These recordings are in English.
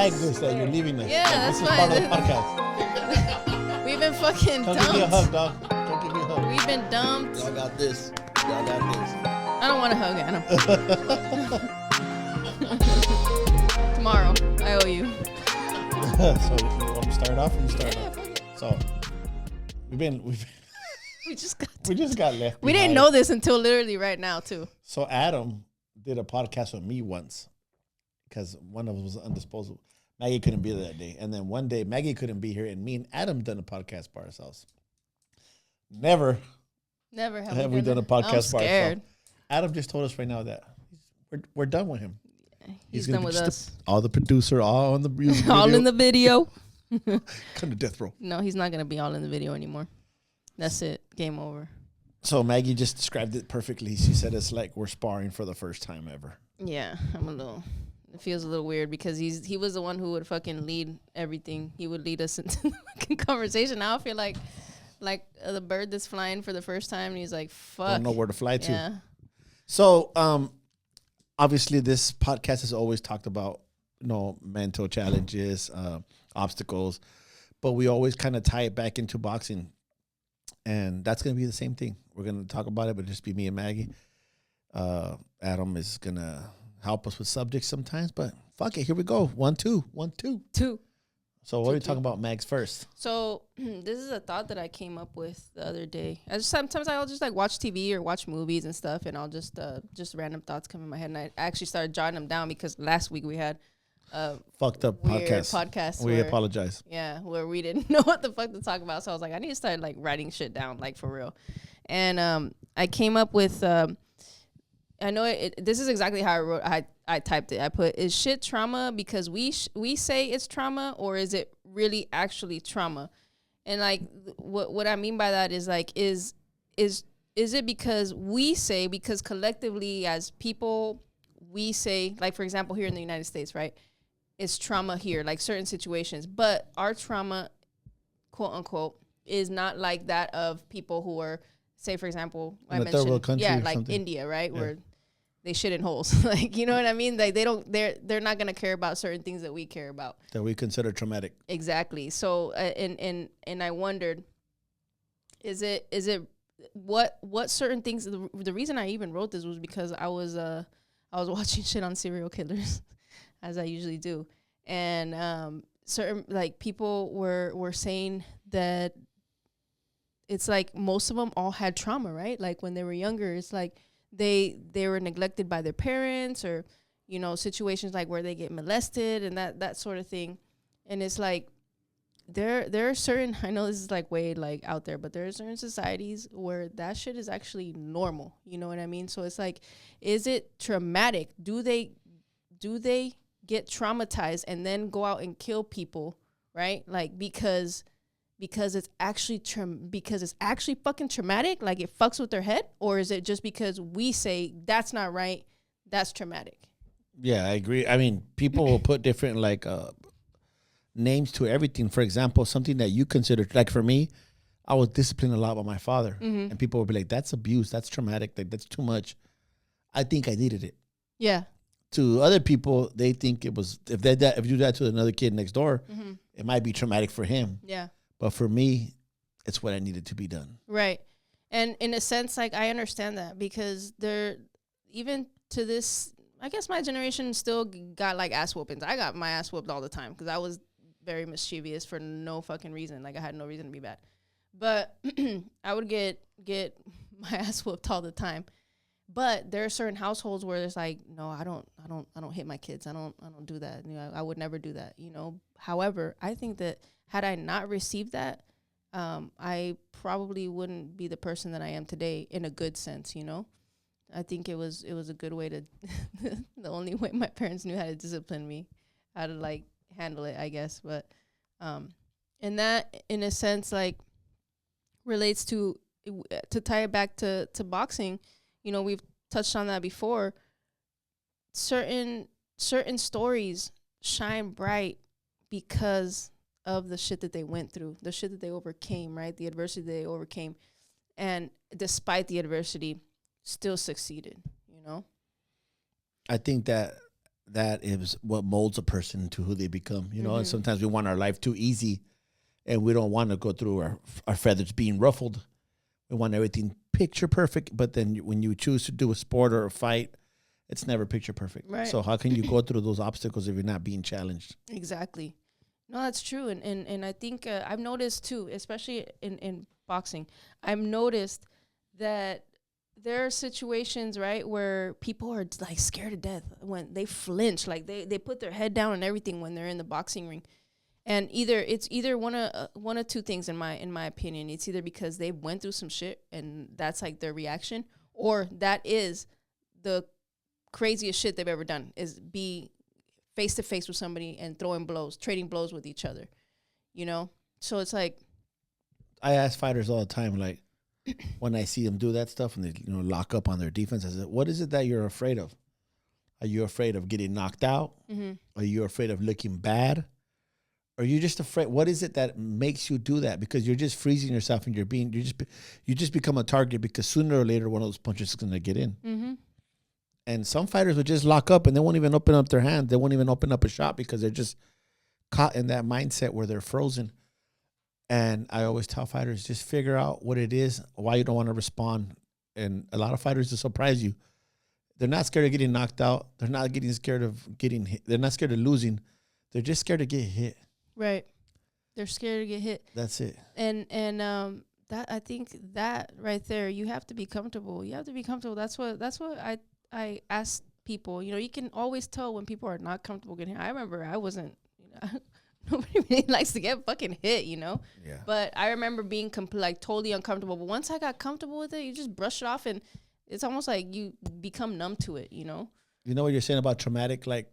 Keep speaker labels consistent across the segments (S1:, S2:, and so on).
S1: like this that you're leaving us.
S2: Yeah, that's
S1: this is
S2: fine.
S1: part of the podcast.
S2: We've been fucking
S1: Don't
S2: dumped.
S1: give me a hug, dog. Don't give me a hug.
S2: We've been dumped.
S3: Y'all got this. Y'all got this.
S2: I don't want to hug Adam. Tomorrow, I owe you.
S1: So you want to start off? Or you start off? So
S2: We just got.
S1: we just got left.
S2: We didn't
S1: behind.
S2: know this until literally right now too.
S1: So Adam did a podcast with me once because one of us was undisposable. Maggie couldn't be there that day, and then one day Maggie couldn't be here, and me and Adam done a podcast by ourselves. Never have we done a podcast by ourselves. Adam just told us right now that we're done with him.
S2: He's
S1: gonna
S2: done
S1: be
S2: with us.
S1: All the producer, all on the music
S2: All
S1: video.
S2: in the video.
S1: Come to death row.
S2: No, he's not gonna be all in the video anymore. That's it. Game over.
S1: So Maggie just described it perfectly. She said it's like we're sparring for the first time ever.
S2: Yeah, it feels a little weird because he was the one who would fucking lead everything. He would lead us into the fucking conversation. Now I feel like the bird that's flying for the first time, and he's like, fuck.
S1: Don't know where to fly to.
S2: Yeah.
S1: So, obviously this podcast has always talked about, mental challenges, obstacles, but we always kind of tie it back into boxing. And that's going to be the same thing. We're going to talk about it, but just be me and Maggie. Adam is going to help us with subjects sometimes, but fuck it. Here we go. 1, 2, 1, 2.
S2: 2.
S1: So what are we talking about, Magz, first?
S2: So this is a thought that I came up with the other day. Sometimes I'll just like watch TV or watch movies and stuff, and I'll just random thoughts come in my head, and I actually started jotting them down because last week we had
S1: fucked up
S2: weird
S1: podcast. We apologize.
S2: Yeah, where we didn't know what the fuck to talk about. So I was like, I need to start like writing shit down, like for real. And I came up with I know this is exactly how I wrote. I typed it. I put, is shit trauma because we say it's trauma, or is it really actually trauma? And like what I mean by that is like is it because collectively as people we say, like for example here in the United States, right? It's trauma here, like certain situations, but our trauma, quote unquote, is not like that of people who are, say for example, I mentioned,
S1: third world country,
S2: like
S1: something.
S2: India, right,
S1: Yeah.
S2: where they shit in holes, like, you know what I mean? Like they're not gonna care about certain things that we care about,
S1: That we consider traumatic.
S2: exactly. So and I wondered, is it what certain things? The reason I even wrote this was because I was watching shit on serial killers, as I usually do, and certain like people were saying that it's like most of them all had trauma, right? Like when they were younger, it's like they were neglected by their parents, or situations like where they get molested and that sort of thing. And it's like there are certain, I know this is like way like out there, but there are certain societies where that shit is actually normal. You know what I mean? So it's like, is it traumatic? Do they get traumatized and then go out and kill people, right? Like because it's actually fucking traumatic, like it fucks with their head, or is it just because we say that's not right, that's traumatic?
S1: Yeah, I agree. I mean, people will put different like names to everything. For example, something that you consider, like for me, I was disciplined a lot by my father, and people would be like, "That's abuse. That's traumatic. Like that's too much." I think I needed it.
S2: Yeah.
S1: To other people, they think it was if you do that to another kid next door, it might be traumatic for him.
S2: Yeah.
S1: But for me, it's what I needed to be done.
S2: Right. And in a sense, like, I understand that because even to this, I guess my generation still got like ass whoopings. I got my ass whooped all the time because I was very mischievous for no fucking reason. Like I had no reason to be bad, but I would get my ass whooped all the time. But there are certain households where it's like, no, I don't hit my kids. I don't do that. I would never do that. However, I think that had I not received that, I probably wouldn't be the person that I am today in a good sense. I think it was a good way to, the only way my parents knew how to discipline me, how to like handle it, I guess. But, and that in a sense, like relates to tie it back to boxing. We've touched on that before. Certain stories shine bright because of the shit that they went through, the shit that they overcame, right? The adversity they overcame. And despite the adversity, still succeeded,
S1: I think that that is what molds a person to who they become, you know. And sometimes we want our life too easy, and we don't want to go through our feathers being ruffled. We want everything picture perfect, but then when you choose to do a sport or a fight, it's never picture perfect.
S2: Right.
S1: So how can you go through those obstacles if you're not being challenged?
S2: Exactly. No, that's true. And I think I've noticed too, especially in boxing, I've noticed that there are situations, right, where people are like scared to death when they flinch, like they put their head down and everything when they're in the boxing ring. And it's either one of two things in my opinion. It's either because they went through some shit and that's like their reaction, or that is the craziest shit they've ever done, is be face to face with somebody and throwing blows, trading blows with each other, you know? So it's like,
S1: I ask fighters all the time, like, when I see them do that stuff and they, you know, lock up on their defense, I said, what is it that you're afraid of? Are you afraid of getting knocked out? Are you afraid of looking bad? Are you just afraid? What is it that makes you do that? Because you're just freezing yourself and you just become a target, because sooner or later one of those punches is going to get in. And some fighters would just lock up and they won't even open up their hand. They won't even open up a shot because they're just caught in that mindset where they're frozen. And I always tell fighters, just figure out what it is, why you don't want to respond. And a lot of fighters will surprise you. They're not scared of getting knocked out. They're not getting scared of getting hit. They're not scared of losing. They're just scared to get hit.
S2: right. They're scared to get hit.
S1: That's it.
S2: And that, I think that right there, you have to be comfortable. You have to be comfortable. That's what I ask people. You know, you can always tell when people are not comfortable getting hit. I remember I wasn't, you know, nobody really likes to get fucking hit, you know?
S1: Yeah.
S2: But I remember being totally uncomfortable. But once I got comfortable with it, you just brush it off, and it's almost like you become numb to it, you know?
S1: You know what you're saying about traumatic? Like,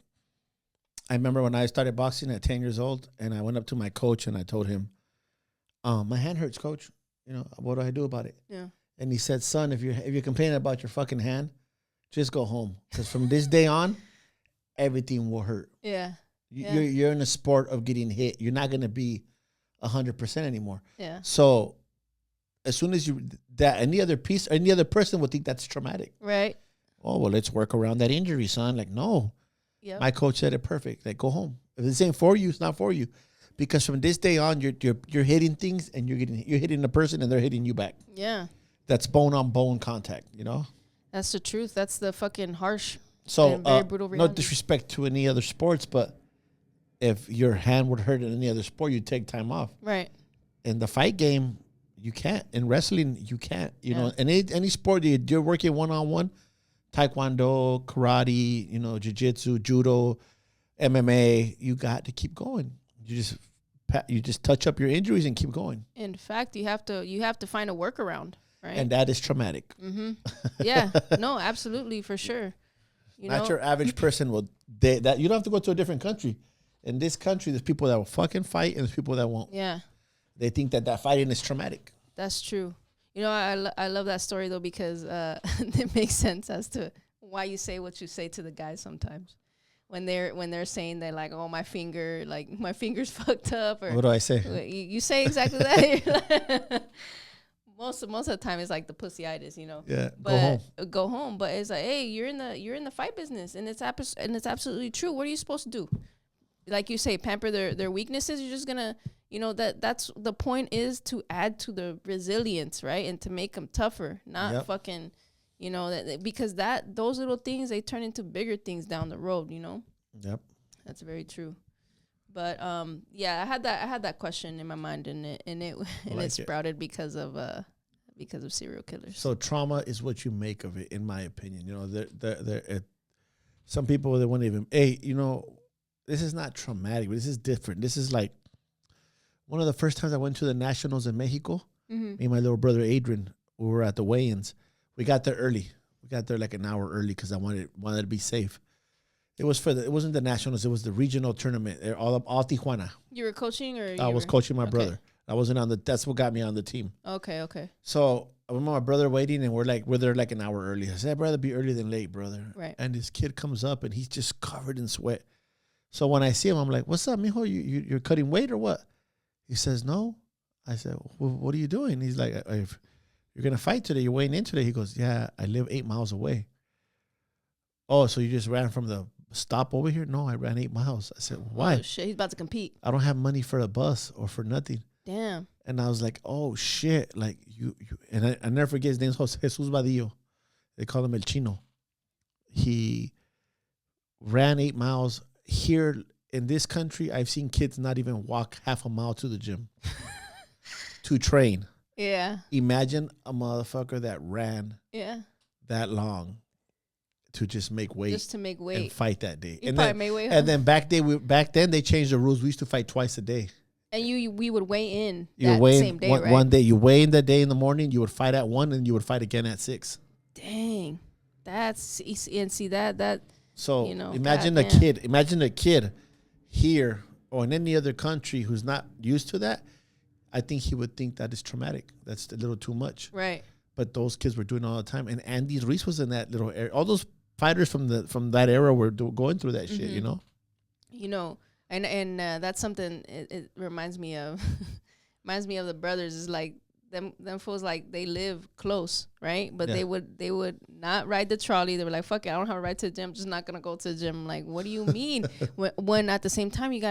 S1: I remember when I started boxing at 10 years old, and I went up to my coach and I told him, my hand hurts, coach. You know, what do I do about it?
S2: Yeah.
S1: And he said, son, if you're complaining about your fucking hand, just go home. Because from this day on, everything will hurt.
S2: Yeah.
S1: You're in a sport of getting hit. You're not going to be 100% anymore.
S2: Yeah.
S1: So as soon as any other person would think that's traumatic.
S2: Right.
S1: Oh, well, let's work around that injury, son. Like, no.
S2: Yeah.
S1: My coach said it perfect. Like, go home. If this ain't for you, it's not for you. Because from this day on, you're hitting things, and you're hitting the person, and they're hitting you back.
S2: Yeah.
S1: That's bone on bone contact, you know?
S2: That's the truth. That's the fucking harsh
S1: So
S2: and very brutal reality.
S1: No disrespect to any other sports, but if your hand would hurt in any other sport, you'd take time off.
S2: Right.
S1: In the fight game, you can't. In wrestling, you can't. You know, any sport that you're working one-on-one, taekwondo, karate, you know, jiu-jitsu, judo, MMA, you got to keep going. You just touch up your injuries and keep going.
S2: In fact, you have to find a workaround, right?
S1: And that is traumatic.
S2: Yeah. No, absolutely, for sure.
S1: Not your average person that you don't have to go to a different country. In this country, there's people that will fucking fight and there's people that won't.
S2: Yeah.
S1: They think that fighting is traumatic.
S2: That's true. You know, I love that story though, because it makes sense as to why you say what you say to the guys sometimes. When they're saying that, like, oh, my finger's fucked up, or
S1: what do I say?
S2: You say exactly that. Most of the time it's like the pussyitis, you know.
S1: Yeah,
S2: but go home. But it's like, hey, you're in the fight business, and it's absolutely true. What are you supposed to do? Like you say, pamper their weaknesses. You're just gonna, you know, that's the point, is to add to the resilience, right, and to make them tougher, not fucking. You know, because those little things, they turn into bigger things down the road, you know?
S1: Yep.
S2: That's very true. But yeah, I had that question in my mind, and it sprouted because of serial killers.
S1: So trauma is what you make of it, in my opinion. You know, some people, they won't even, hey, you know, this is not traumatic, but this is different. This is like one of the first times I went to the Nationals in Mexico. Me and my little brother Adrian, we were at the weigh-ins. We got there early. We got there like an hour early because I wanted to be safe. It wasn't the Nationals. It was the regional tournament. All Tijuana.
S2: You were coaching, or
S1: I was coaching my brother. I wasn't that's what got me on the team.
S2: Okay.
S1: So I remember my brother waiting, and we're there like an hour early. I said, I'd rather be early than late, brother.
S2: Right.
S1: And this kid comes up, and he's just covered in sweat. So when I see him, I'm like, what's up, mijo? You're cutting weight or what? He says, no. I said, well, what are you doing? He's like, you're going to fight today. You're weighing in today. He goes, yeah, I live 8 miles away. Oh, so you just ran from the stop over here? No, I ran 8 miles. I said, why?
S2: Oh, shit. He's about to compete.
S1: I don't have money for a bus or for nothing.
S2: Damn.
S1: And I was like, oh, shit. Like, and I never forget his name, Jesus Vadillo. They call him El Chino. He ran 8 miles. Here in this country, I've seen kids not even walk half a mile to the gym to train.
S2: Yeah.
S1: Imagine a motherfucker that ran
S2: Yeah.
S1: that long to just make weight.
S2: Just to make weight.
S1: And fight that day.
S2: You probably made weight.
S1: And then back then they changed the rules. We used to fight twice a day.
S2: And we would weigh in
S1: Same
S2: day, right?
S1: One day you weigh in that day in the morning. You would fight at 1, and you would fight again at 6.
S2: Dang, that's and see that.
S1: So
S2: you know,
S1: imagine a kid. Imagine a kid here or in any other country who's not used to that. I think he would think that is traumatic. That's a little too much.
S2: Right.
S1: But those kids were doing it all the time, and Andy Ruiz was in that little area. All those fighters from that era were going through that shit. You know.
S2: You know. And that's something it reminds me of. Reminds me of the brothers. Is like them fools, like they live close, right? But they would not ride the trolley. They were like, "Fuck it, I don't have a ride to the gym. Just not gonna go to the gym." Like, what do you mean? when at the same time you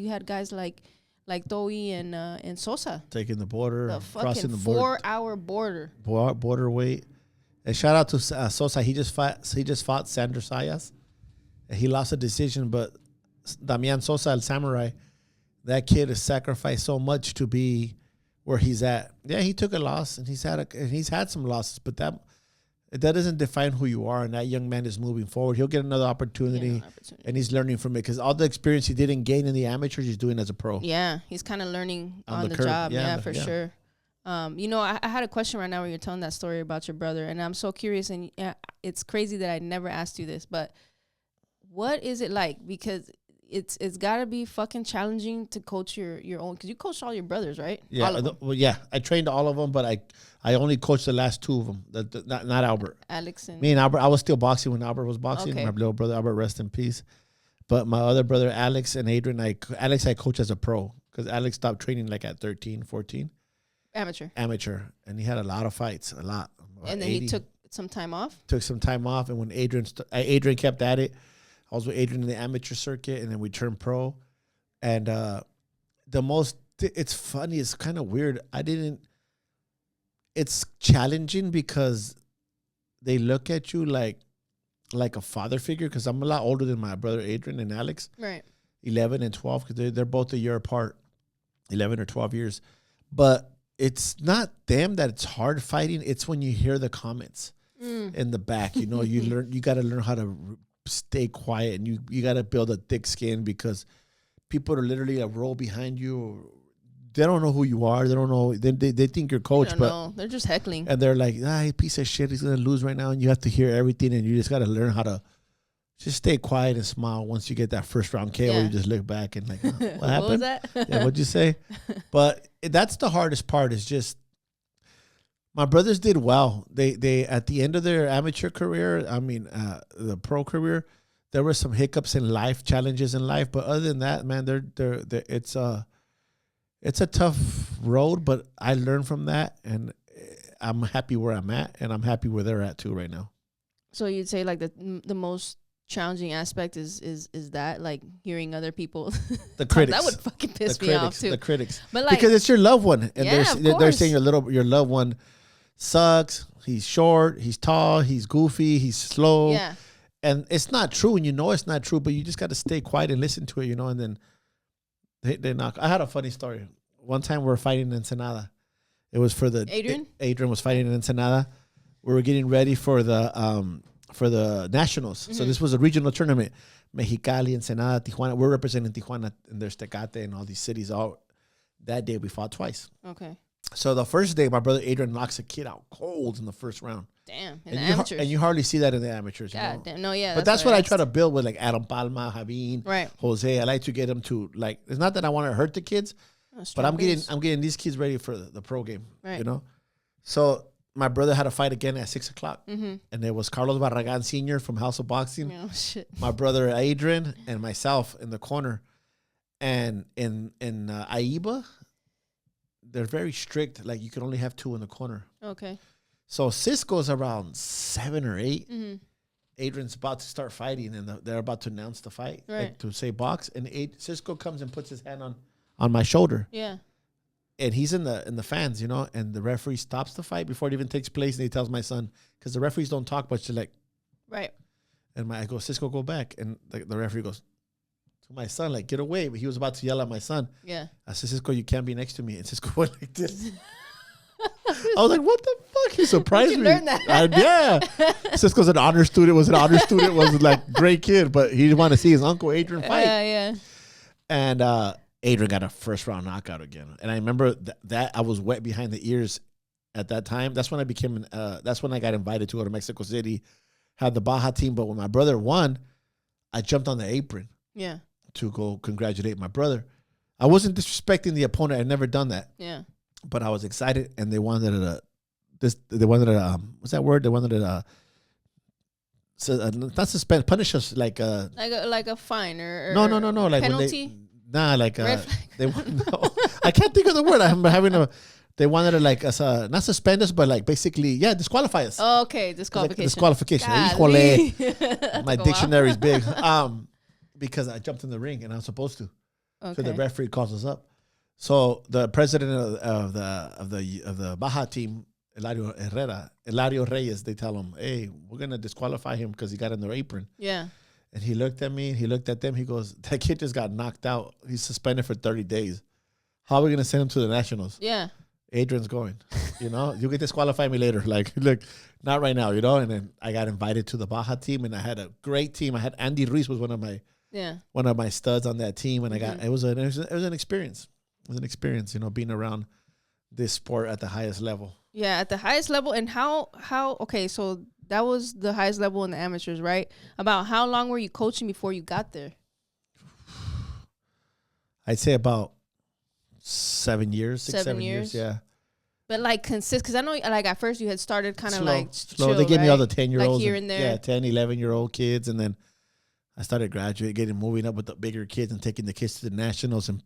S2: had guys like Toei and Sosa
S1: taking the border, crossing the
S2: 4-hour
S1: border wait. And shout out to Sosa. He just fought Sandor Sayas. And he lost a decision, but Damian Sosa, El Samurai, that kid has sacrificed so much to be where he's at. Yeah, he took a loss, and he's had some losses, but that doesn't define who you are. And that young man is moving forward. He'll get another opportunity, and he's learning from it because all the experience he didn't gain in the amateurs, he's doing as a pro.
S2: Yeah, he's kind of learning on the job. Yeah, for sure. You know, I had a question right now where you're telling that story about your brother, and I'm so curious. And it's crazy that I never asked you this, but what is it like? Because it's got to be fucking challenging to coach your own, because you coached all your brothers, right?
S1: Yeah, well, yeah. I trained all of them, but I only coached the last 2 of them. Not Albert.
S2: Alex and
S1: me and Albert. I was still boxing when Albert was boxing. Okay. My little brother Albert, rest in peace. But my other brother Alex and Adrian, I coached as a pro because Alex stopped training like at 13, 14. Amateur, and he had a lot of fights, a lot.
S2: And then 80. He took some time off.
S1: And when Adrian kept at it. I was with Adrian in the amateur circuit, and then we turned pro. And it's funny, it's kind of weird. It's challenging because they look at you like a father figure, because I'm a lot older than my brother Adrian and Alex.
S2: Right.
S1: 11 and 12, because they're both a year apart, 11 or 12 years. But it's not them that it's hard fighting. It's when you hear the comments in the back. You know, you got to learn how to stay quiet, and you got to build a thick skin, because people are literally a row behind you. They don't know who you are. They don't know. They think you're coach, but
S2: they're just heckling.
S1: And they're like, piece of shit, he's gonna lose right now. And you have to hear everything, and you just got to learn how to just stay quiet and smile. Once you get that first round KO, you just look back and like, what happened?
S2: What was that?
S1: Yeah, what'd you say? But that's the hardest part. Is just my brothers did well. They at the end of their amateur career, the pro career, there were some hiccups in life, challenges in life, but other than that, man, it's a tough road. But I learned from that, and I'm happy where I'm at, and I'm happy where they're at too right now.
S2: So you'd say like the most challenging aspect is that, like, hearing other people,
S1: the critics,
S2: that would fucking piss me off too.
S1: The critics,
S2: but like,
S1: because it's your loved one, and they're saying your loved one sucks. He's short. He's tall. He's goofy. He's slow.
S2: Yeah.
S1: And it's not true, and you know it's not true, but you just got to stay quiet and listen to it, you know. And then they knock. I had a funny story. One time we were fighting in Ensenada. It was for the
S2: Adrian.
S1: Adrian was fighting in Ensenada. We were getting ready for the nationals. Mm-hmm. So this was a regional tournament. Mexicali, Ensenada, Tijuana. We're representing Tijuana, and there's Tecate and all these cities. All that day we fought twice.
S2: Okay.
S1: So the first day, my brother Adrian knocks a kid out cold in the first round.
S2: Damn, in the amateurs.
S1: And you hardly see that in the amateurs.
S2: God damn. No, yeah.
S1: But that's what I try to build with, like, Adam Palma, Javin,
S2: right,
S1: Jose. I like to get them to, like, it's not that I want to hurt the kids, but I'm getting these kids ready for the pro game, right, you know? So my brother had a fight again at 6 o'clock, and it was Carlos Barragan Sr. from House of Boxing, my brother Adrian, and myself in the corner. And in AIBA, they're very strict. Like, you can only have 2 in the corner.
S2: Okay.
S1: So Cisco's around 7 or 8, Adrian's about to start fighting, and they're about to announce the fight, like to say box. And Cisco comes and puts his hand on my shoulder.
S2: Yeah.
S1: And he's in the fans, and the referee stops the fight before it even takes place, and he tells my son, because the referees don't talk much, they're like,
S2: right.
S1: And I go, Cisco, go back. And the referee goes to my son, like, get away. But he was about to yell at my son.
S2: Yeah. I
S1: said, Cisco, you can't be next to me. And Cisco went like this. I was like, what the fuck? He surprised me.
S2: Learn that.
S1: Yeah. Cisco's an honor student, was like great kid, but he didn't want to see his uncle Adrian fight.
S2: Yeah.
S1: And Adrian got a first round knockout again. And I remember that I was wet behind the ears at that time. That's when that's when I got invited to go to Mexico City, had the Baja team. But when my brother won, I jumped on the apron.
S2: Yeah. To
S1: go congratulate my brother. I wasn't disrespecting the opponent. I'd never done that.
S2: Yeah.
S1: But I was excited, and they wanted what's that word? They wanted to not suspend, punish us like a
S2: fine or
S1: no, like
S2: penalty.
S1: They no, I can't think of the word. I'm having they wanted to like us not suspend us, but like basically disqualify us.
S2: Oh, okay, disqualification.
S1: Disqualification. Híjole. My dictionary's big. Because I jumped in the ring and I was supposed to. Okay. So the referee calls us up. So the president of the Baja team, Eladio Reyes, they tell him, hey, we're going to disqualify him because he got in their apron.
S2: Yeah.
S1: And he looked at me, he looked at them, he goes, that kid just got knocked out. He's suspended for 30 days. How are we going to send him to the Nationals?
S2: Yeah.
S1: Adrian's going, you can disqualify me later. Like, look, not right now, And then I got invited to the Baja team, and I had a great team. I had Andy Ruiz was one of my studs on that team, and it was an experience. It was an experience, being around this sport at the highest level.
S2: Yeah, at the highest level. And how okay, so that was the highest level in the amateurs, right? About how long were you coaching before you got there?
S1: I'd say about 7 years, 7 years, yeah.
S2: But like consist, because I know like at first you had started kind of like
S1: slow.
S2: Chill,
S1: they gave
S2: right?
S1: me all the 10-year-olds.
S2: Like here and there.
S1: Yeah, 10, 11-year-old kids. And then I started moving up with the bigger kids and taking the kids to the Nationals and,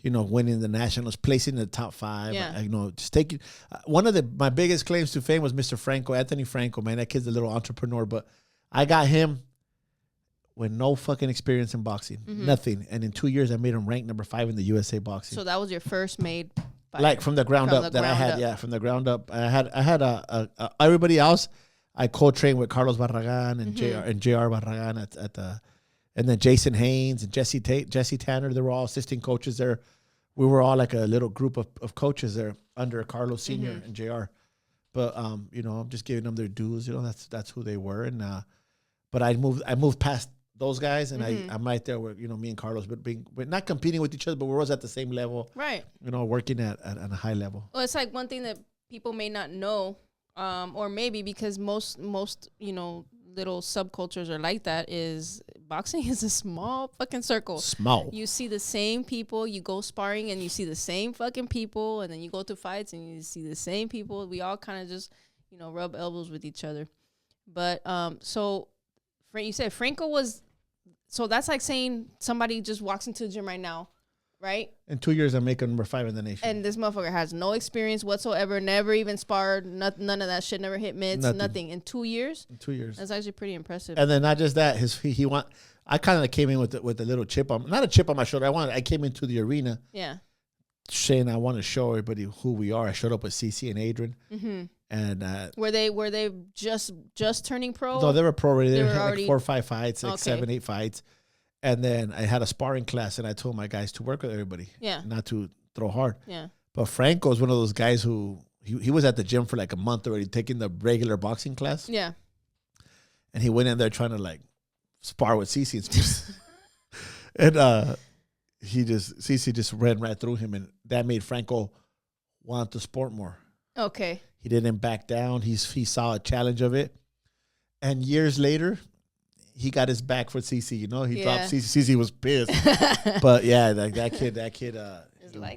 S1: winning the Nationals, placing in the top 5.
S2: Yeah.
S1: Just taking one of my biggest claims to fame was Mr. Anthony Franco, man. That kid's a little entrepreneur, but I got him with no fucking experience in boxing, nothing. And in 2 years, I made him rank number 5 in the USA boxing.
S2: So that was your first made fight.
S1: Like from the ground up that I had, yeah, from the ground up. I had everybody else. I co-trained with Carlos Barragan and JR Barragan at the, and then Jason Haynes and Jesse Tanner. They were all assistant coaches there. We were all like a little group of coaches there under Carlos Senior and JR. But I'm just giving them their dues. That's who they were. And but I moved past those guys, and I'm right there with me and Carlos, but we're not competing with each other, but we're always at the same level,
S2: right?
S1: Working at a high level.
S2: Well, it's like one thing that people may not know, or maybe because most little subcultures are like that, is boxing is a small fucking circle.
S1: Small.
S2: You see the same people. You go sparring and you see the same fucking people, and then you go to fights and you see the same people. We all kind of just rub elbows with each other. But so you said Franco was. So that's like saying somebody just walks into the gym right now, right?
S1: In 2 years, I'm making number 5 in the nation.
S2: And this motherfucker has no experience whatsoever, never even sparred, none of that shit, never hit mitts, nothing. In 2 years?
S1: In 2 years.
S2: That's actually pretty impressive.
S1: And then not just that, I kind of came in with a little chip not a chip on my shoulder. I came into the arena.
S2: Yeah.
S1: Saying I want to show everybody who we are. I showed up with CC and Adrian.
S2: Mm-hmm.
S1: And
S2: were they just turning pro?
S1: No, they were pro already. They had
S2: already
S1: like 4 or 5 fights, like 7, 8 fights. And then I had a sparring class, and I told my guys to work with everybody.
S2: Yeah.
S1: Not to throw hard.
S2: Yeah.
S1: But Franco is one of those guys who he was at the gym for like a month already, taking the regular boxing class.
S2: Yeah.
S1: And he went in there trying to like spar with CC and CC just ran right through him, and that made Franco want to sport more.
S2: Okay.
S1: He didn't back down. He saw a challenge of it. And years later, he got his back for CC. He dropped CC. CC was pissed. But yeah, like that kid,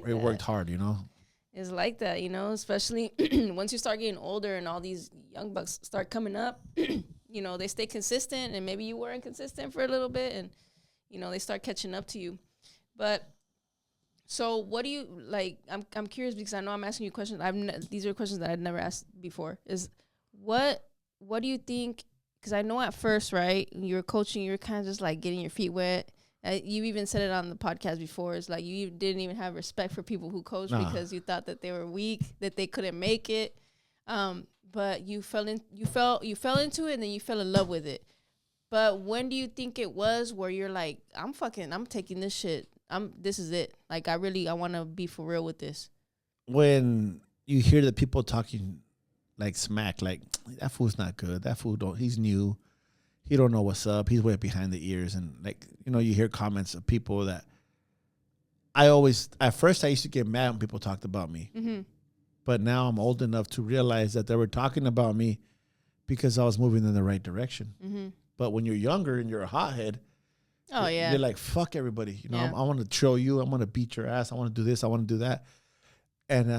S1: he worked hard,
S2: It's like that, especially once you start getting older and all these young bucks start coming up, they stay consistent, and maybe you weren't consistent for a little bit, and, they start catching up to you. But so what do you like? I'm curious because I know I'm asking you questions. These are questions that I'd never asked before. Is what do you think? because I know at first, right, you were coaching, you were kind of just like getting your feet wet. You even said it on the podcast before. It's like you didn't even have respect for people who coach because you thought that they were weak, that they couldn't make it. But you fell into it, and then you fell in love with it. But when do you think it was where you're like, I'm taking this shit. This is it. Like, I want to be for real with this.
S1: When you hear the people talking like smack, like, that fool's not good. That fool he's new. He don't know what's up. He's way behind the ears. And like, you hear comments of people that at first I used to get mad when people talked about me. Mm-hmm. But now I'm old enough to realize that they were talking about me because I was moving in the right direction. Mm-hmm. But when you're younger and you're a hothead, you're like, fuck everybody. I want to troll you. I want to beat your ass. I want to do this. I want to do that. And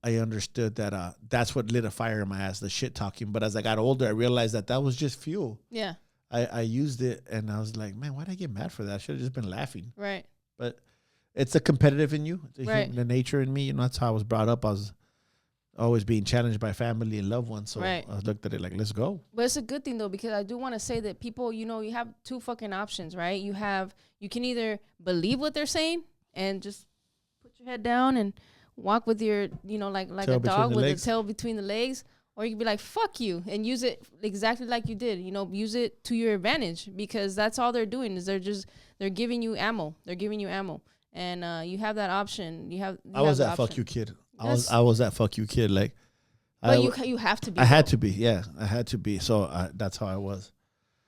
S1: I understood that that's what lit a fire in my ass, the shit talking. But as I got older, I realized that was just fuel. Yeah. I used it, and I was like, man, why did I get mad for that? I should have just been laughing. Right. But it's a competitive in you. It's the nature in me. That's how I was brought up. I was always being challenged by family and loved ones. So I looked at it like, let's go.
S2: But it's a good thing, though, because I do want to say that people, you have two fucking options, right? You can either believe what they're saying and just put your head down and walk with your, like a dog with the tail between the legs. Or you can be like, fuck you, and use it exactly like you did. Use it to your advantage, because that's all they're doing is they're giving you ammo. They're giving you ammo. And you have that option.
S1: I was that fuck you kid. I was that fuck you kid. Like,
S2: but you have to be.
S1: I had to be. Yeah, I had to be. So that's how I was.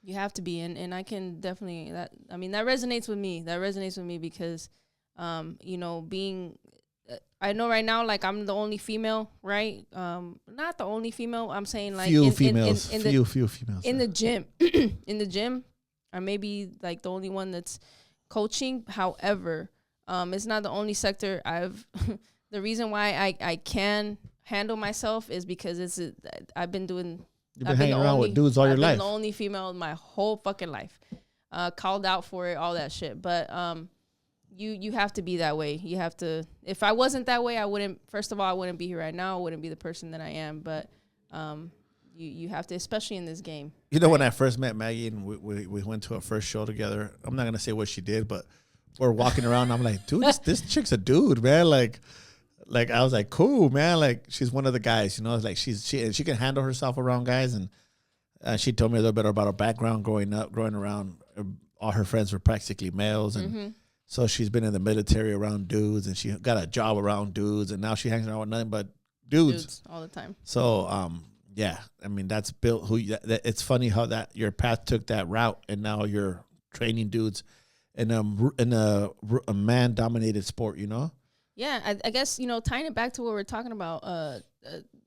S2: You have to be, and I can definitely that resonates with me. That resonates with me because, being. I know right now, like, I'm the only female, right? Not the only female. I'm saying, like,
S1: few females
S2: in the gym. In the gym, I may be like the only one that's coaching. However, it's not the only sector the reason why I can handle myself is because I've been
S1: hanging around with dudes all your life.
S2: I've been the only female in my whole fucking life. Called out for it, all that shit. But you have to be that way. You have to. If I wasn't that way, I wouldn't. First of all, I wouldn't be here right now. I wouldn't be the person that I am. But you have to, especially in this game.
S1: When I first met Maggie and we went to our first show together. I'm not gonna say what she did, but we're walking around. I'm like, dude, this chick's a dude, man. Like I was like, cool, man. Like, she's one of the guys. Like she can handle herself around guys. And she told me a little bit about her background growing around. All her friends were practically males, and so she's been in the military around dudes, and she got a job around dudes, and now she hangs around with nothing but dudes
S2: all the time.
S1: So, yeah, that's built it's funny how that your path took that route, and now you're training dudes in a man-dominated sport,
S2: Yeah, I guess, tying it back to what we're talking about,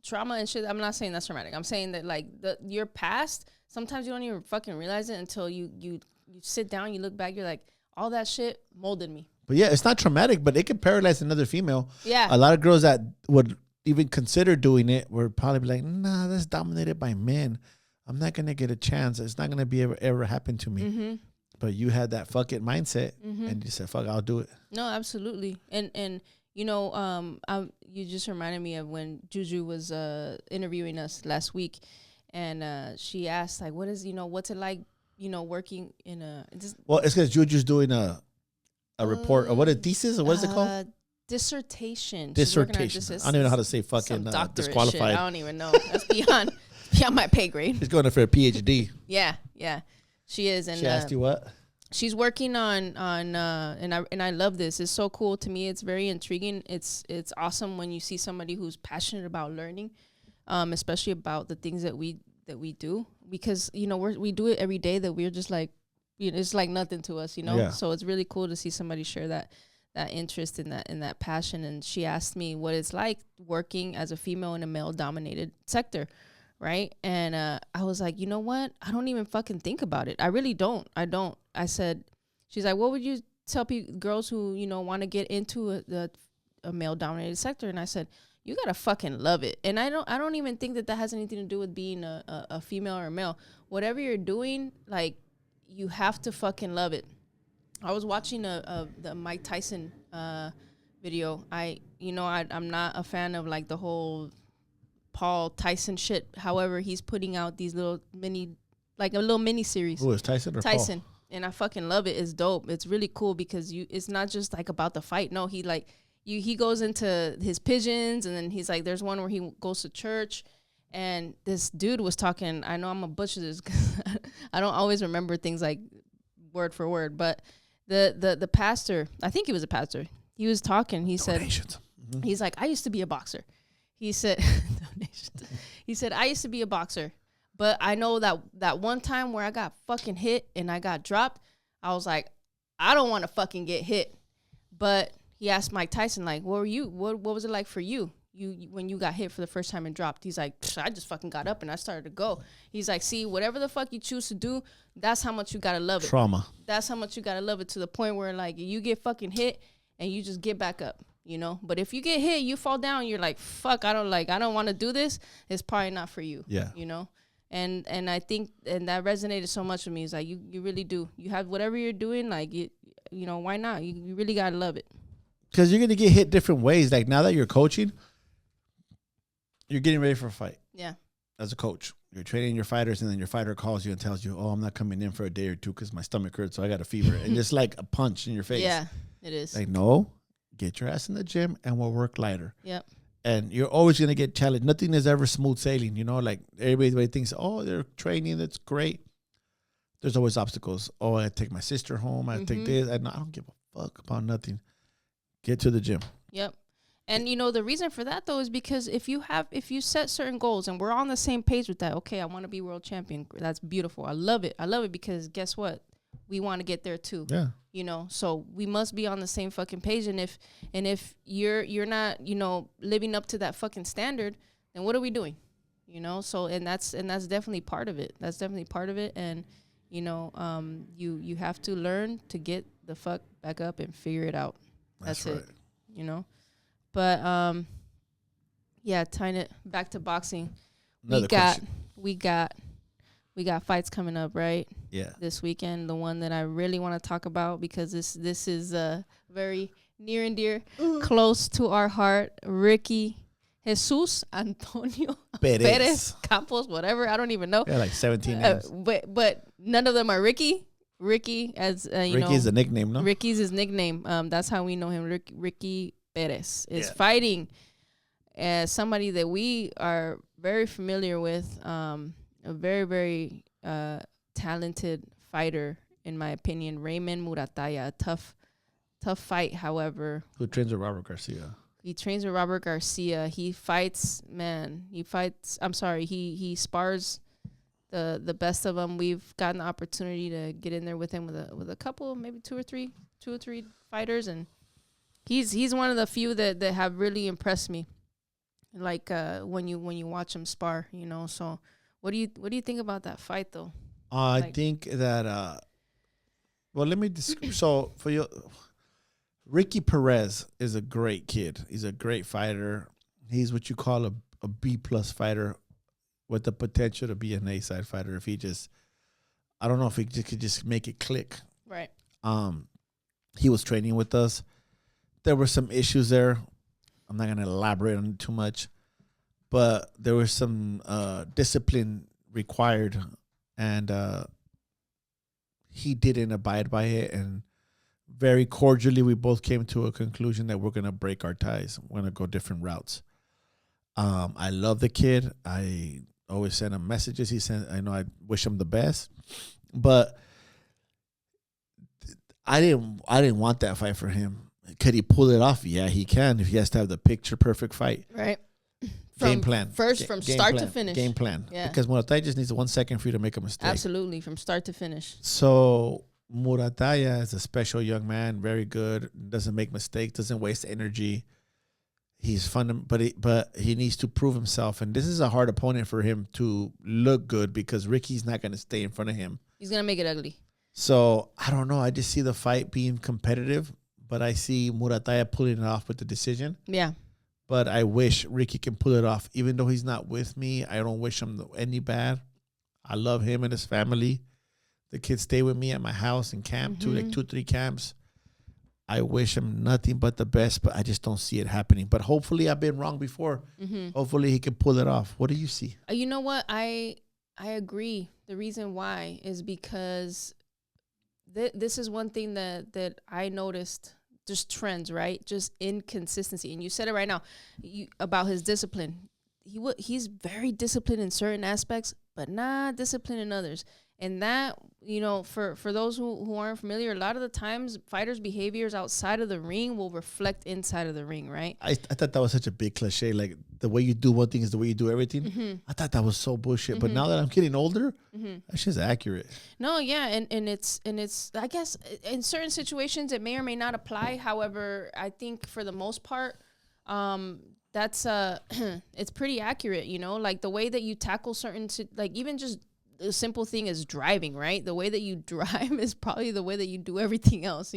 S2: trauma and shit. I'm not saying that's traumatic. I'm saying that, like, your past, sometimes you don't even fucking realize it until you sit down, you look back, you're like, all that shit molded me.
S1: But yeah, it's not traumatic, but it could paralyze another female.
S2: Yeah.
S1: A lot of girls that would even consider doing it would probably be like, nah, that's dominated by men. I'm not going to get a chance. It's not going to be ever happen to me. Mm-hmm. But you had that fuck it mindset, and you said, fuck, I'll do it.
S2: No, absolutely. And you just reminded me of when Juju was interviewing us last week, and she asked, like, what's it like, working in it's
S1: because Juju's doing a report, or what a thesis, or what is it called?
S2: Dissertation.
S1: I don't even know how to say fucking disqualified.
S2: Shit. I don't even know. That's beyond my pay grade.
S1: She's going for a PhD.
S2: Yeah, she is. And
S1: she asked you what?
S2: She's working on and I love this. It's so cool to me. It's very intriguing. It's awesome when you see somebody who's passionate about learning, especially about the things that we do, because we do it every day, that we're just like, it's like nothing to us, Yeah. So it's really cool to see somebody share that interest in that passion. And she asked me what it's like working as a female in a male dominated sector, right? And I was like, you know what? I don't even fucking think about it. I really don't. I said, she's like, what would you tell girls who want to get into a male dominated sector? And I said, you gotta fucking love it. And I don't even think that has anything to do with being a female or a male. Whatever you're doing, like, you have to fucking love it. I was watching the Mike Tyson video. I'm not a fan of, like, the whole Paul Tyson shit. However, he's putting out these little mini like a little mini series.
S1: Who is Tyson or
S2: Tyson.
S1: Paul?
S2: And I fucking love it. It's dope. It's really cool because it's not just like about the fight. No, he goes into his pigeons, and then he's like, there's one where he goes to church, and this dude was talking. I know I'm a butcher this because I don't always remember things like word for word, but the pastor, I think he was a pastor. He was talking. He
S1: Donations.
S2: said, he's like, I used to be a boxer. He said, donations. He said, I used to be a boxer. But I know that one time where I got fucking hit and I got dropped, I was like, I don't want to fucking get hit. But he asked Mike Tyson, like, what was it like for you? When you got hit for the first time and dropped? He's like, I just fucking got up and I started to go. He's like, see, whatever the fuck you choose to do, that's how much you gotta love it.
S1: Trauma.
S2: That's how much you gotta love it, to the point where like you get fucking hit and you just get back up, you know? But if you get hit, you fall down, you're like, fuck, I don't want to do this. It's probably not for you.
S1: Yeah.
S2: You know? And I think, and that resonated so much with me. It's like, you really do. You have whatever you're doing, like, you know, why not? You really got to love it.
S1: Because you're going to get hit different ways. Like, now that you're coaching, you're getting ready for a fight.
S2: Yeah.
S1: As a coach, you're training your fighters, and then your fighter calls you and tells you, oh, I'm not coming in for a day or two because my stomach hurts, so I got a fever. And it's like a punch in your face.
S2: Yeah, it is.
S1: Like, no, get your ass in the gym and we'll work lighter.
S2: Yep.
S1: And you're always going to get challenged. Nothing is ever smooth sailing, you know? Like, everybody thinks, oh, they're training, that's great. There's always obstacles. Oh, I take my sister home. I take this. I don't give a fuck about nothing. Get to the gym.
S2: Yep. And, you know, the reason for that, though, is because if you set certain goals and we're on the same page with that, okay, I want to be world champion. That's beautiful. I love it. I love it because guess what? We want to get there, too. Yeah. You know, so we must be on the same fucking page. And if you're not, you know, living up to that fucking standard, then what are we doing? You know, so and that's definitely part of it. That's definitely part of it. And, you know, you have to learn to get the fuck back up and figure it out. That's right. It. You know? But yeah, tying it back to boxing. We got fights coming up, right?
S1: Yeah.
S2: This weekend, the one that I really want to talk about because this is very near and dear, close to our heart. Ricky Jesus Antonio Perez Campos, whatever, I don't even know.
S1: Yeah, like 17 names.
S2: But none of them are Ricky. Ricky, as you know,
S1: Ricky's a nickname, no?
S2: Ricky's his nickname. That's how we know him. Ricky Perez is fighting as somebody that we are very familiar with. A very, very talented fighter, in my opinion. Raymond Muratalla, a tough fight, however.
S1: Who trains with Robert Garcia?
S2: He trains with Robert Garcia. He fights, he spars the best of them. We've gotten the opportunity to get in there with him with a couple, maybe two or three fighters, and he's one of the few that have really impressed me. Like when you watch him spar, you know. So what do you think about that fight though?
S1: I think that well, let me so for you, Ricky Perez is a great kid. He's a great fighter. He's what you call a B+ fighter with the potential to be an A-side fighter if he just, I don't know if he could just make it click.
S2: Right.
S1: He was training with us. There were some issues there. I'm not going to elaborate on it too much, but there was some discipline required, and he didn't abide by it, and very cordially, we both came to a conclusion that we're going to break our ties. We're going to go different routes. I love the kid. I always send him messages. I know I wish him the best, but I didn't want that fight for him. Could he pull it off? Yeah, he can. If he has to have the picture perfect fight.
S2: Right.
S1: Game plan.
S2: From start to finish.
S1: Game plan.
S2: Yeah.
S1: Because Muratalla just needs 1 second for you to make a mistake.
S2: Absolutely, from start to finish.
S1: So Muratalla is a special young man, very good, doesn't make mistakes, doesn't waste energy. He's fun, but he needs to prove himself, and this is a hard opponent for him to look good because Ricky's not going to stay in front of him.
S2: He's going to make it ugly.
S1: So I don't know. I just see the fight being competitive, but I see Muratalla pulling it off with the decision.
S2: Yeah.
S1: But I wish Ricky can pull it off, even though he's not with me. I don't wish him any bad. I love him and his family. The kids stay with me at my house in camp, 2-3 camps. I wish him nothing but the best, but I just don't see it happening. But hopefully I've been wrong before. Hopefully he can pull it off. What do you see?
S2: You know what? I I agree. The reason why is because this is one thing that I noticed. Just trends, right? Just inconsistency. And you said it right now about his discipline. He's very disciplined in certain aspects, but not disciplined in others. And that, for those who aren't familiar, a lot of the times fighters' behaviors outside of the ring will reflect inside of the ring, right?
S1: I thought that was such a big cliche. Like, the way you do one thing is the way you do everything. Mm-hmm. I thought that was so bullshit. But now that I'm getting older, that shit's accurate.
S2: No, yeah, and it's I guess in certain situations it may or may not apply. However, I think for the most part, that's it's pretty accurate. Like the way that you tackle certain like even just a simple thing as driving, right? The way that you drive is probably the way that you do everything else,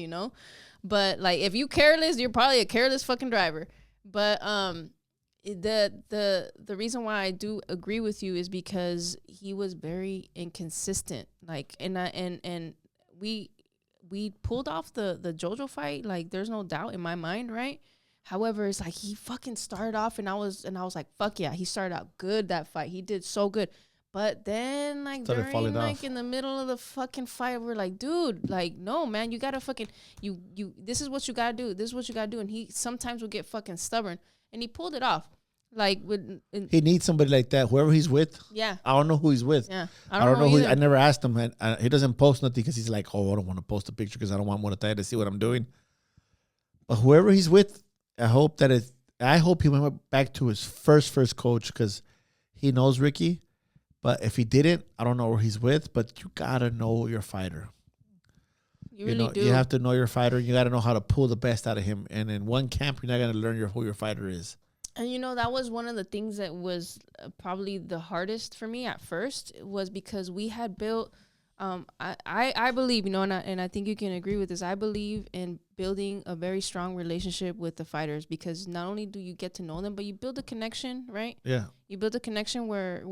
S2: But like if you careless, you're probably a careless fucking driver. But the reason why I do agree with you is because he was very inconsistent. Like and we pulled off the JoJo fight. Like there's no doubt in my mind, right? However, it's like he fucking started off and I was like, fuck yeah, he started out good that fight. He did so good. But then, like, during, like, in the middle of the fucking fight, we're like, dude, like, no, man, you gotta fucking, this is what you gotta do. This is what you gotta do. And he sometimes will get fucking stubborn. And he pulled it off. Like,
S1: he needs somebody like that. Whoever he's with.
S2: Yeah.
S1: I don't know who he's with.
S2: Yeah.
S1: I don't know who. I never asked him. And he doesn't post nothing because he's like, oh, I don't want to post a picture because I don't want Muratalla to see what I'm doing. But whoever he's with, I hope he went back to his first coach because he knows Ricky. But if he didn't, I don't know where he's with. But you gotta know your fighter.
S2: You really do.
S1: You have to know your fighter. You gotta know how to pull the best out of him. And in one camp, you're not gonna learn who your fighter is.
S2: And that was one of the things that was probably the hardest for me at first was because we had built. I believe, and I think you can agree with this. I believe in building a very strong relationship with the fighters because not only do you get to know them, but you build a connection, right?
S1: Yeah.
S2: You build a connection where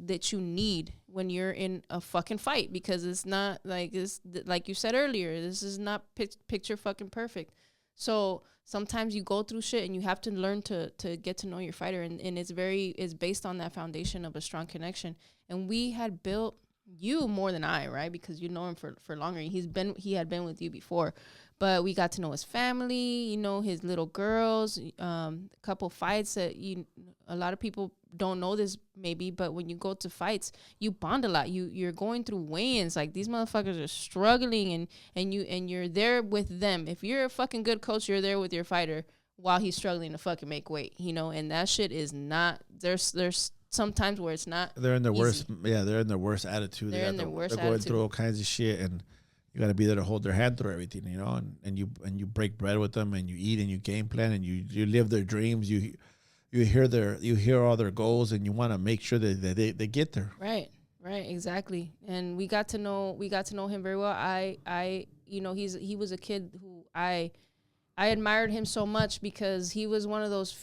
S2: that you need when you're in a fucking fight because it's not like this, like you said earlier, this is not picture fucking perfect. So sometimes you go through shit and you have to learn to get to know your fighter. And it's based on that foundation of a strong connection. And we had built you more than I, right? Because you know him for longer. He had been with you before, but we got to know his family, his little girls, a couple fights that a lot of people don't know this maybe, but when you go to fights, you bond a lot. You're going through weigh-ins. Like these motherfuckers are struggling and you're there with them. If you're a fucking good coach, you're there with your fighter while he's struggling to fucking make weight, and that shit is not, there's sometimes where it's not.
S1: They're in their
S2: easy.
S1: worst. Yeah, they're in their worst attitude.
S2: They're
S1: going through all kinds of shit, and you got to be there to hold their hand through everything, And you break bread with them, and you eat, and you game plan, and you live their dreams. You hear all their goals, and you want to make sure that they get there.
S2: Right, exactly. And we got to know him very well. He was a kid who I admired him so much because he was one of those.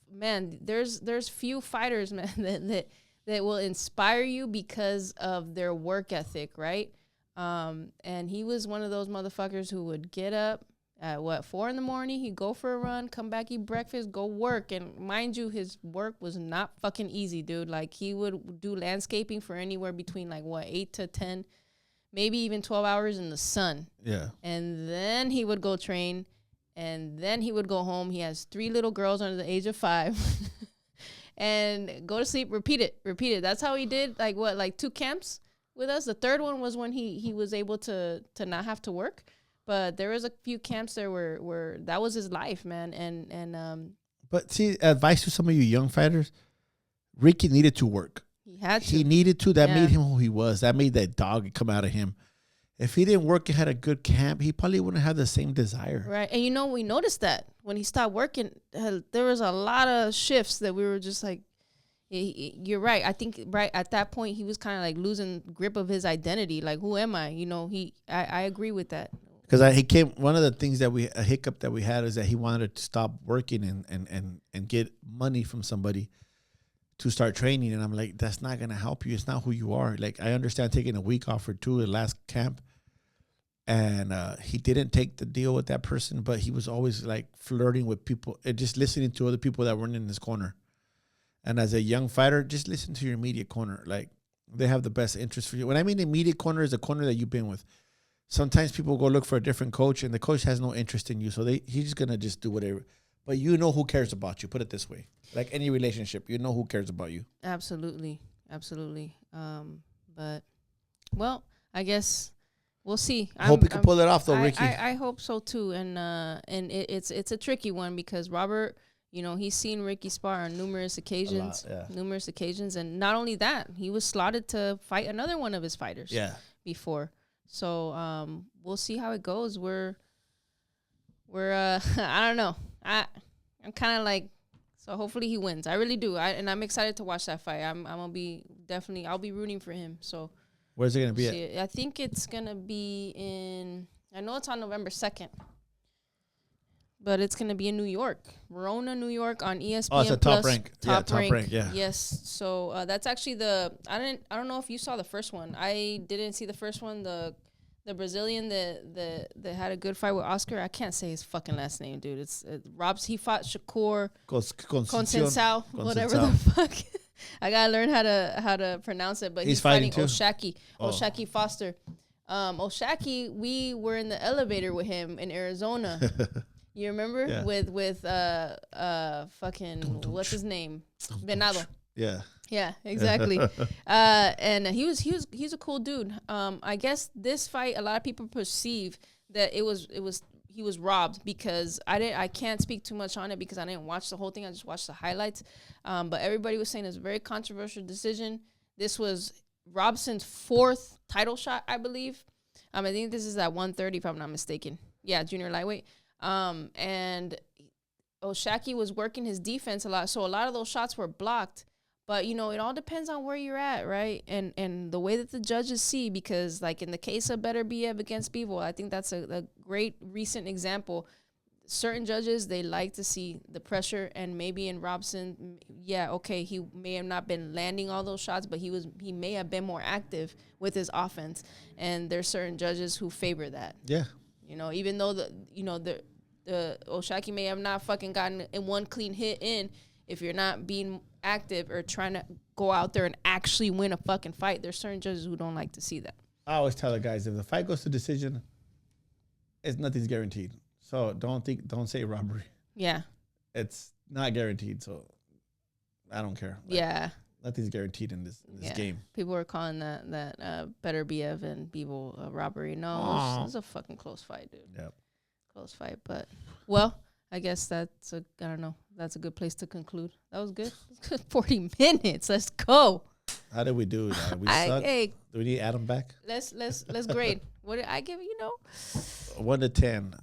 S2: Man, there's few fighters, man, that will inspire you because of their work ethic, right? And he was one of those motherfuckers who would get up at 4 a.m. He'd go for a run, come back, eat breakfast, go work. And mind you, his work was not fucking easy, dude. Like he would do landscaping for anywhere between 8 to 10, maybe even 12 hours in the sun.
S1: Yeah. And
S2: then he would go train. And then he would go home. He has 3 little girls under the age of 5. And go to sleep, repeat it. That's how he did, 2 camps with us. The third one was when he was able to not have to work. But there was a few camps there where that was his life, man. And
S1: But see, advice to some of you young fighters, Ricky needed to work.
S2: He had to.
S1: He needed to. That made him who he was. That made that dog come out of him. If he didn't work and had a good camp, he probably wouldn't have the same desire.
S2: Right. And we noticed that when he stopped working, there was a lot of shifts that we were just like, you're right. I think right at that point, he was kind of like losing grip of his identity. Like, who am I? I agree with that.
S1: Because one of the things a hiccup that we had is that he wanted to stop working and get money from somebody to start training. And I'm like, that's not going to help you. It's not who you are. Like, I understand taking a week off or 2 at last camp. And he didn't take the deal with that person, but he was always like flirting with people and just listening to other people that weren't in his corner. And as a young fighter, just listen to your immediate corner. Like, they have the best interest for you. When I mean immediate corner is a corner that you've been with. Sometimes people go look for a different coach, and the coach has no interest in you, so he's just gonna just do whatever. But you know who cares about you. Put it this way: like any relationship, you know who cares about you.
S2: Absolutely. But well, I guess we'll see.
S1: I hope you can pull it off, though, Ricky.
S2: I hope so too, and it's a tricky one because Robert, he's seen Ricky spar on numerous occasions, and not only that, he was slotted to fight another one of his fighters, before. So we'll see how it goes. We're I don't know. I'm kind of like, so hopefully he wins. I really do. And I'm excited to watch that fight. I'll be rooting for him. So
S1: where's it gonna be at?
S2: I think it's gonna be I know it's on November 2nd. But it's going to be in New York, Verona, New York, on ESPN+.
S1: Oh, it's a top rank.
S2: Top rank,
S1: yeah.
S2: Yes. So that's actually I don't know if you saw the first one. I didn't see the first one. The Brazilian that had a good fight with Oscar. I can't say his fucking last name, dude. He fought Shakur Conceição, whatever the fuck. I gotta learn how to pronounce it. But he's fighting Oshaki Foster. Oshaki, we were in the elevator with him in Arizona. You remember with fucking what's his name? Venado.
S1: Yeah.
S2: Yeah, exactly. And he's a cool dude. I guess this fight, a lot of people perceive that he was robbed because I can't speak too much on it because I didn't watch the whole thing. I just watched the highlights. But everybody was saying it's a very controversial decision. This was Robson's 4th title shot, I believe. I think this is at 130 if I'm not mistaken. Yeah, junior lightweight. And Oshaki was working his defense a lot, so a lot of those shots were blocked. But it all depends on where you're at, right? And the way that the judges see, because like in the case of Beterbiev against Bivol, I think that's a great recent example. Certain judges, they like to see the pressure, and maybe in Robson, he may have not been landing all those shots, but he may have been more active with his offense, and there's certain judges who favor that.
S1: Yeah.
S2: Even though the Oshaki may have not fucking gotten in one clean hit in, if you're not being active or trying to go out there and actually win a fucking fight, there's certain judges who don't like to see that.
S1: I always tell the guys, if the fight goes to decision, nothing's guaranteed. So don't say robbery. Yeah. It's not guaranteed, so I don't care. Nothing's guaranteed in this game.
S2: People are calling that Beterbiev and Bivol robbery. No, it was a fucking close fight, dude. Yep. Close fight, but I guess that's a good place to conclude. That was good. 40 minutes. Let's go.
S1: How did we do? We suck. Hey, do we need Adam back?
S2: Let's grade. What did I give it?
S1: 1 to 10.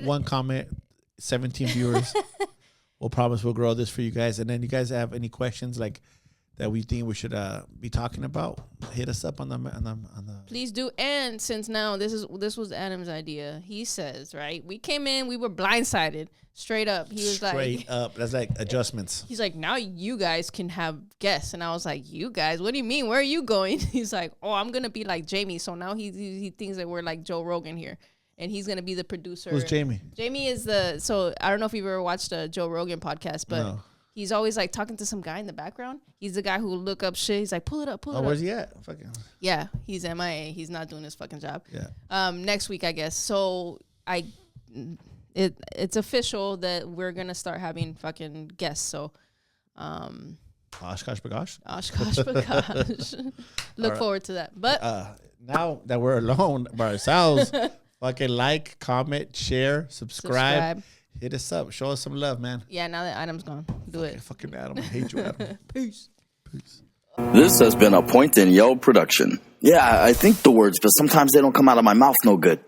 S1: One comment, 17 viewers. We'll promise we'll grow this for you guys. And then you guys have any questions like that we think we should be talking about, hit us up on the.
S2: Please do. And since now this was Adam's idea, he says, right? We came in, we were blindsided, straight up. He was
S1: straight up. That's like adjustments.
S2: He's like, now you guys can have guests, and I was like, you guys? What do you mean? Where are you going? He's like, oh, I'm gonna be like Jamie. So now he thinks that we're like Joe Rogan here. And he's gonna be the producer.
S1: Who's Jamie?
S2: Jamie is so I don't know if you've ever watched a Joe Rogan podcast, but no. He's always like talking to some guy in the background. He's the guy who will look up shit. He's like, pull it up.
S1: Where's he at? Fucking.
S2: Yeah, he's MIA. He's not doing his fucking job.
S1: Yeah.
S2: Next week, I guess. So it's official that we're gonna start having fucking guests. So,
S1: Oshkosh bagosh.
S2: Oshkosh bagosh. Look forward to that. But
S1: now that we're alone by ourselves, fucking like, comment, share, subscribe. Hit us up. Show us some love, man.
S2: Yeah, now that Adam's gone. Do it.
S1: Fucking Adam. I hate you, Adam.
S2: Peace.
S3: This has been a Point in Yo production. Yeah, I think the words, but sometimes they don't come out of my mouth no good.